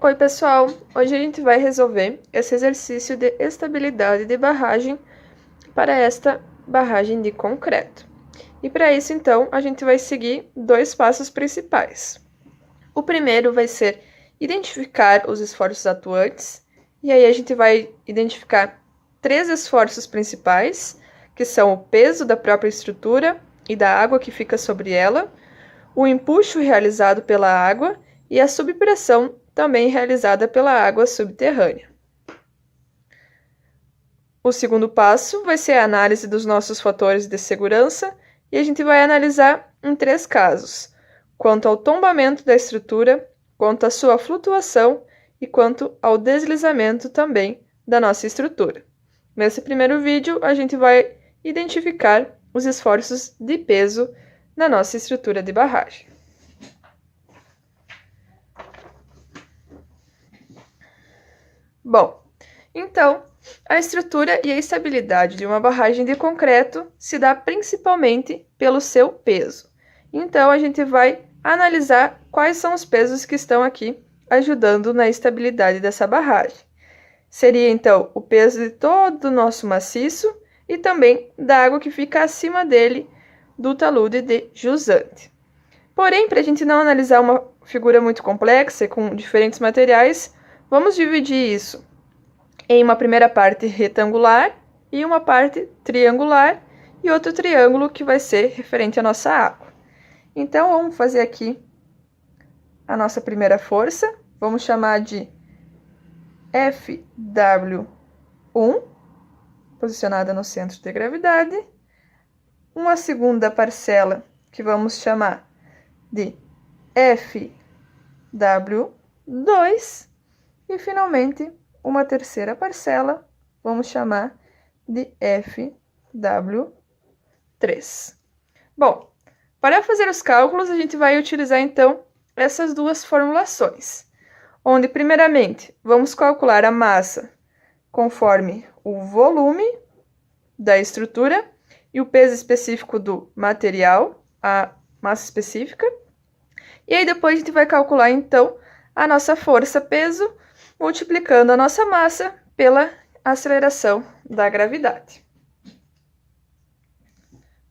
Oi, pessoal! Hoje a gente vai resolver esse exercício de estabilidade de barragem para esta barragem de concreto. E para isso, então, a gente vai seguir dois passos principais. O primeiro vai ser identificar os esforços atuantes, e aí a gente vai identificar três esforços principais, que são o peso da própria estrutura e da água que fica sobre ela, o empuxo realizado pela água e a subpressão também realizada pela água subterrânea. O segundo passo vai ser a análise dos nossos fatores de segurança e a gente vai analisar em três casos: quanto ao tombamento da estrutura, quanto à sua flutuação e quanto ao deslizamento também da nossa estrutura. Nesse primeiro vídeo, a gente vai identificar os esforços de peso na nossa estrutura de barragem. Bom, então, a estrutura e a estabilidade de uma barragem de concreto se dá principalmente pelo seu peso. Então, a gente vai analisar quais são os pesos que estão aqui ajudando na estabilidade dessa barragem. Seria, então, o peso de todo o nosso maciço e também da água que fica acima dele, do talude de jusante. Porém, para a gente não analisar uma figura muito complexa com diferentes materiais, vamos dividir isso em uma primeira parte retangular e uma parte triangular e outro triângulo que vai ser referente à nossa água. Então, vamos fazer aqui a nossa primeira força, vamos chamar de FW1, posicionada no centro de gravidade, uma segunda parcela que vamos chamar de FW2 e, finalmente, uma terceira parcela, vamos chamar de FW3. Bom, para fazer os cálculos, a gente vai utilizar, então, essas duas formulações, onde, primeiramente, vamos calcular a massa conforme o volume da estrutura e o peso específico do material, a massa específica. E aí, depois, a gente vai calcular, então, a nossa força-peso, multiplicando a nossa massa pela aceleração da gravidade.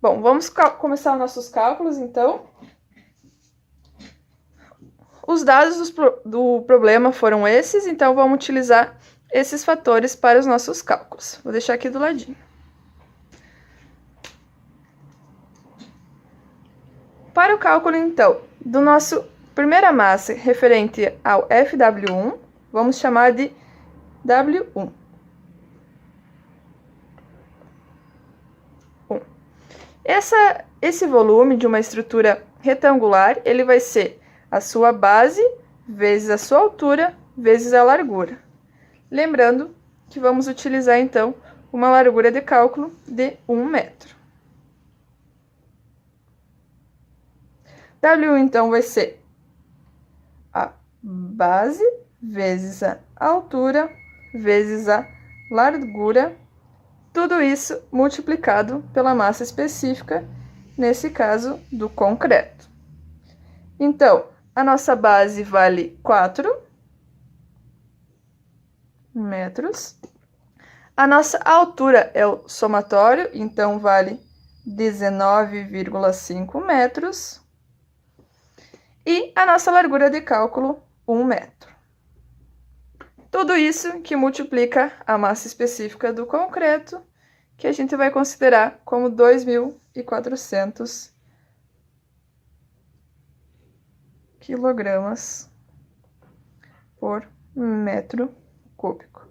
Bom, vamos começar os nossos cálculos, então. Os dados do problema foram esses, então vamos utilizar esses fatores para os nossos cálculos. Vou deixar aqui do ladinho. Para o cálculo, então, do nosso primeira massa referente ao FW1, vamos chamar de W1. Esse volume de uma estrutura retangular, ele vai ser a sua base vezes a sua altura vezes a largura. Lembrando que vamos utilizar, então, uma largura de cálculo de 1 metro. W, então, vai ser a base vezes a altura vezes a largura, tudo isso multiplicado pela massa específica, nesse caso do concreto. Então, a nossa base vale 4 metros. A nossa altura é o somatório, então vale 19,5 metros. E a nossa largura de cálculo, 1 metro. Tudo isso que multiplica a massa específica do concreto, que a gente vai considerar como 2.400 quilogramas por metro cúbico.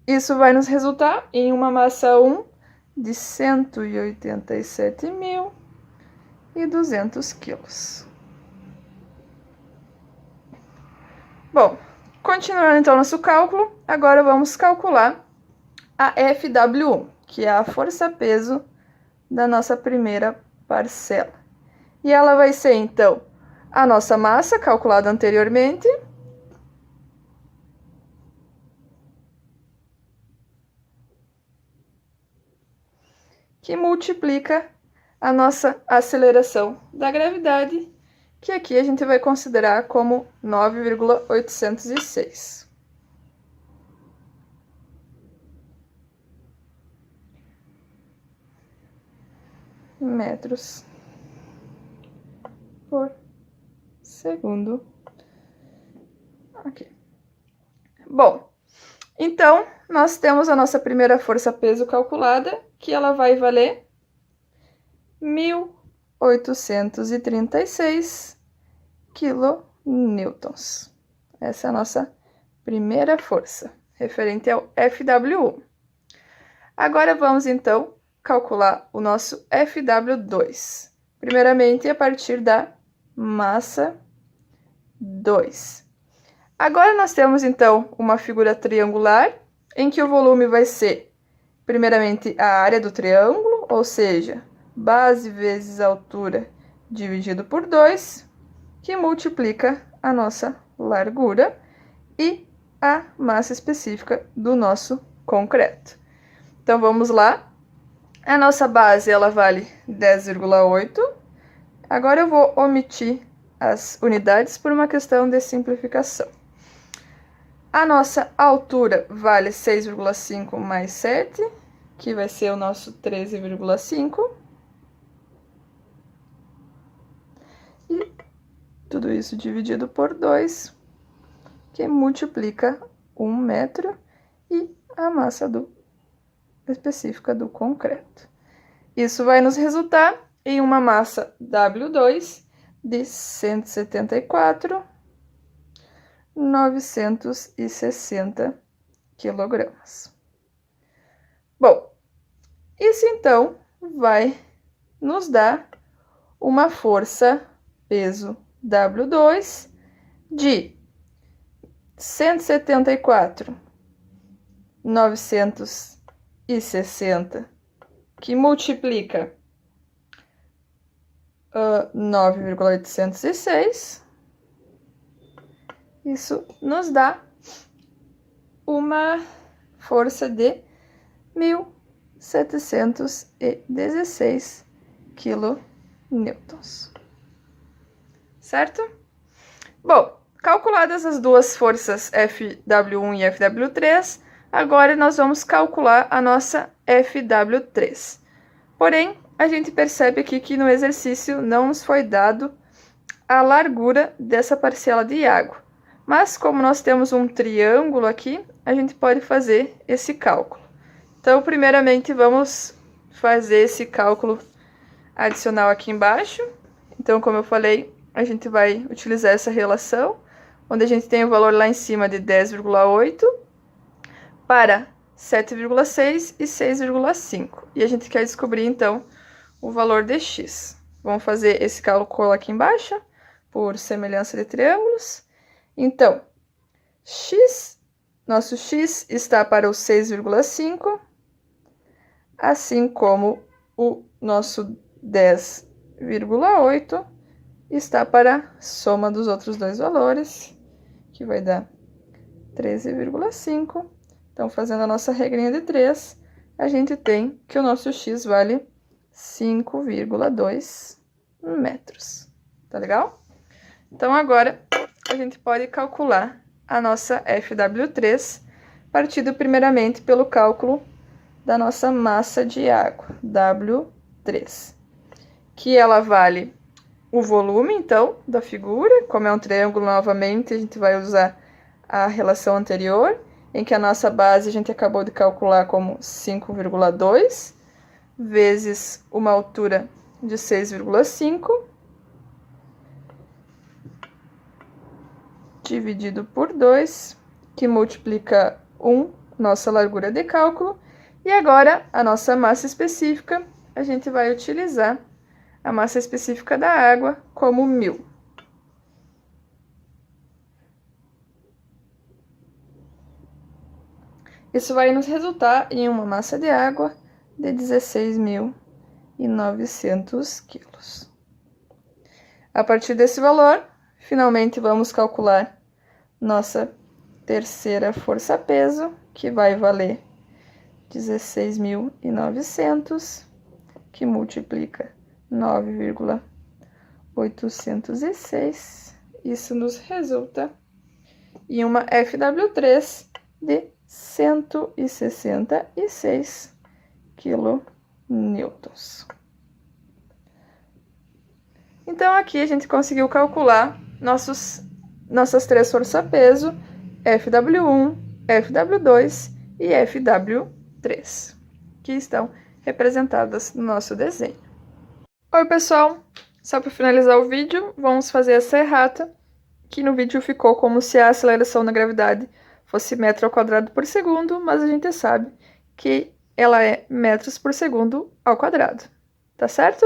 Isso vai nos resultar em uma massa 1 de 187.200 quilos. Bom, continuando então nosso cálculo, agora vamos calcular a FW1, que é a força-peso da nossa primeira parcela. E ela vai ser, então, a nossa massa calculada anteriormente, que multiplica a nossa aceleração da gravidade, que aqui a gente vai considerar como 9,806. Metros por segundo. Ok. Bom, então, nós temos a nossa primeira força-peso calculada, que ela vai valer 1.836 kilonewtons. Essa é a nossa primeira força, referente ao FW1. Agora, vamos, então, calcular o nosso FW2. Primeiramente, a partir da massa 2. Agora, nós temos, então, uma figura triangular, em que o volume vai ser, primeiramente, a área do triângulo, ou seja, base vezes a altura dividido por 2, que multiplica a nossa largura e a massa específica do nosso concreto. Então, vamos lá. A nossa base, ela vale 10,8. Agora, eu vou omitir as unidades por uma questão de simplificação. A nossa altura vale 6,5 mais 7, que vai ser o nosso 13,5. E tudo isso dividido por 2, que multiplica 1 metro e a massa específica do concreto. Isso vai nos resultar em uma massa W2 de 174.960 quilogramas. Bom, isso então vai nos dar uma força-peso W2 de 174.960, que multiplica 9,806. Isso nos dá uma força de 1.716 kilonewtons. Certo? Bom, calculadas as duas forças FW1 e FW3, agora nós vamos calcular a nossa FW3. Porém, a gente percebe aqui que no exercício não nos foi dado a largura dessa parcela de água. Mas, como nós temos um triângulo aqui, a gente pode fazer esse cálculo. Então, primeiramente, vamos fazer esse cálculo adicional aqui embaixo. Então, como eu falei, a gente vai utilizar essa relação, onde a gente tem o valor lá em cima de 10,8 para 7,6 e 6,5. E a gente quer descobrir, então, o valor de x. Vamos fazer esse cálculo aqui embaixo, por semelhança de triângulos. Então, nosso x está para o 6,5, assim como o nosso 10,8 está para a soma dos outros dois valores, que vai dar 13,5. Então, fazendo a nossa regrinha de 3, a gente tem que o nosso x vale 5,2 metros. Tá legal? Então, agora, a gente pode calcular a nossa FW3, partindo primeiramente pelo cálculo da nossa massa de água, W3, que ela vale o volume, então, da figura. Como é um triângulo, novamente, a gente vai usar a relação anterior, em que a nossa base a gente acabou de calcular como 5,2, vezes uma altura de 6,5, dividido por 2, que multiplica 1, nossa largura de cálculo. E agora, a nossa massa específica, a gente vai utilizar a massa específica da água como 1.000. Isso vai nos resultar em uma massa de água de 16.900 quilos. A partir desse valor, finalmente vamos calcular nossa terceira força-peso, que vai valer 16.900, que multiplica 9,806 806. Isso nos resulta em uma FW3 de 166 quilonewtons. Então, aqui a gente conseguiu calcular nossas três força-peso, FW1, FW2 e FW3, que estão representadas no nosso desenho. Oi, pessoal! Só para finalizar o vídeo, vamos fazer essa errata, que no vídeo ficou como se a aceleração da gravidade fosse metro ao quadrado por segundo, mas a gente sabe que ela é metros por segundo ao quadrado, tá certo?